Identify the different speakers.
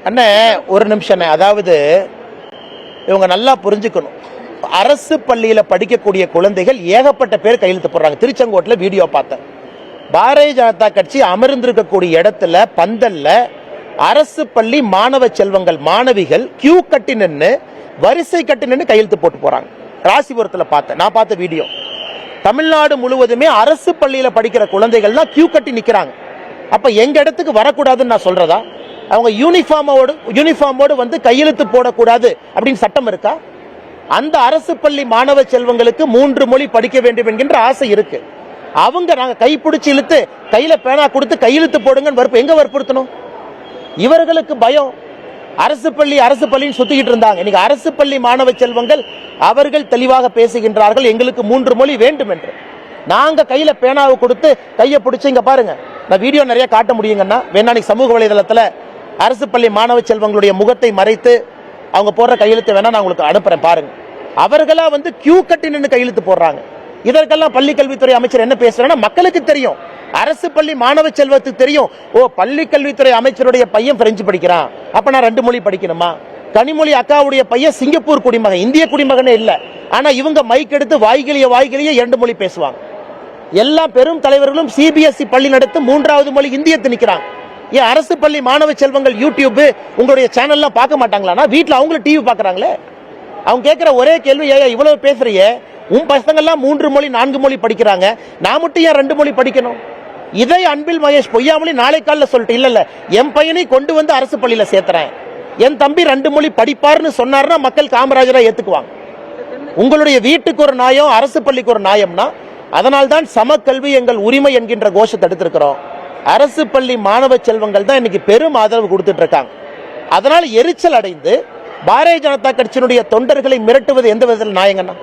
Speaker 1: அண்ணே ஒரு நிமிஷம், அதாவது இவங்க நல்லா புரிஞ்சுக்கணும். அரசு பள்ளியில படிக்கக்கூடிய குழந்தைகள் ஏகப்பட்ட பேர் கையெழுத்து போடுறாங்க. திருச்செங்கோட்டுல வீடியோ பார்த்தேன். பாரதிய ஜனதா கட்சி அமர்ந்திருக்கக்கூடிய இடத்துல பந்தல்ல அரசு பள்ளி மாணவ செல்வங்கள் மாணவிகள் கியூ கட்டி நின்று வரிசை கட்டி நின்று கையெழுத்து போட்டு போறாங்க. ராசிபுரத்தில் பார்த்தேன், நான் பார்த்த வீடியோ. தமிழ்நாடு முழுவதுமே அரசு பள்ளியில படிக்கிற குழந்தைகள் தான் கியூ கட்டி நிக்கிறாங்க. அப்ப எங்க இடத்துக்கு வரக்கூடாதுன்னு நான் சொல்றதா? அவங்க யூனிஃபார்மோடு வந்து கையெழுத்து போடக்கூடாது அப்படின்னு சட்டம் இருக்கா? அந்த அரசு பள்ளி மாணவ செல்வங்களுக்கு 3 மொழி படிக்க வேண்டும் என்கின்ற ஆசை இருக்கு. அவங்க நாங்க கைப்பிடிச்சு இழுத்து கையில பேனா கொடுத்து கையெழுத்து போடுங்க எங்க வற்புறுத்தணும்? இவர்களுக்கு பயம். அரசு பள்ளின்னு சுத்திக்கிட்டு இருந்தாங்க. இன்னைக்கு அரசு பள்ளி மாணவ செல்வங்கள் அவர்கள் தெளிவாக பேசுகின்றார்கள், எங்களுக்கு 3 மொழி வேண்டும் என்று. நாங்க கையில பேனாவை கொடுத்து கையை பிடிச்சு இங்க பாருங்க, நான் வீடியோ நிறைய காட்ட முடியுங்கன்னா வேணா சமூக வலைதளத்துல அரசு பள்ளி மாணவ செல்வங்களுடைய முகத்தை மறைத்து அவங்க போடுற கையெழுத்து வேணா நான் உங்களுக்கு அனுப்புறேன் பாருங்க. அவர்களா வந்து கியூ கட்டி நின்று கையெழுத்து போடுறாங்க. இதற்கெல்லாம் பள்ளி கல்வித்துறை அமைச்சர் என்ன பேசுறாங்கன்னா, மக்களுக்கு தெரியும், அரசு பள்ளி மாணவ செல்வத்துக்கு தெரியும், ஓ பள்ளி கல்வித்துறை அமைச்சருடைய பையன் பிரெஞ்சு படிக்கிறான், அப்ப நான் 2 மொழி படிக்கணுமா? கனிமொழி அக்காவுடைய பையன் சிங்கப்பூர் குடிமகன், இந்திய குடிமகனே இல்ல, ஆனா இவங்க மைக் எடுத்து வாய்கிலிய 2 மொழி பேசுவாங்க. எல்லா பெரும் தலைவர்களும் சிபிஎஸ்இ பள்ளி நடத்து 3வது மொழி இந்திய திணிக்கிறாங்க. ஏன் அரசு பள்ளி மாணவ செல்வங்கள் யூடியூப் உங்களுடைய சேனல்லாம் பார்க்க மாட்டாங்களா? வீட்டில் அவங்களும் டிவி பார்க்கறாங்களே. அவங்க கேட்கிற ஒரே கேள்வி, ஏன் இவ்வளவு பேசுறியே, உன் பசங்கள்லாம் 3 மொழி 4 மொழி படிக்கிறாங்க, நான் மட்டும் ஏன் 2 மொழி படிக்கணும்? இதை அன்பில் மகேஷ் பொய்யாமொழி நாளை காலில் சொல்லிட்டு, இல்ல என் பையனை கொண்டு வந்து அரசு பள்ளியில சேர்த்துறேன், என் தம்பி 2 மொழி படிப்பாருன்னு சொன்னார்னா மக்கள் காமராஜரா ஏத்துக்குவாங்க. உங்களுடைய வீட்டுக்கு ஒரு நியாயம், அரசு பள்ளிக்கு ஒரு நியாயம்னா, அதனால்தான் சமக்கல்வி எங்கள் உரிமை என்கின்ற கோஷத்தை எடுத்திருக்கிறோம். அரசு பள்ளி மாணவ செல்வங்கள் தான் இன்னைக்கு பெரும் ஆதரவு கொடுத்துட்டு இருக்காங்க. அதனால் எரிச்சல் அடைந்து பாரதிய ஜனதா கட்சியினுடைய தொண்டர்களை மிரட்டுவது எந்த விதத்தில் நியாயங்கண்ணா?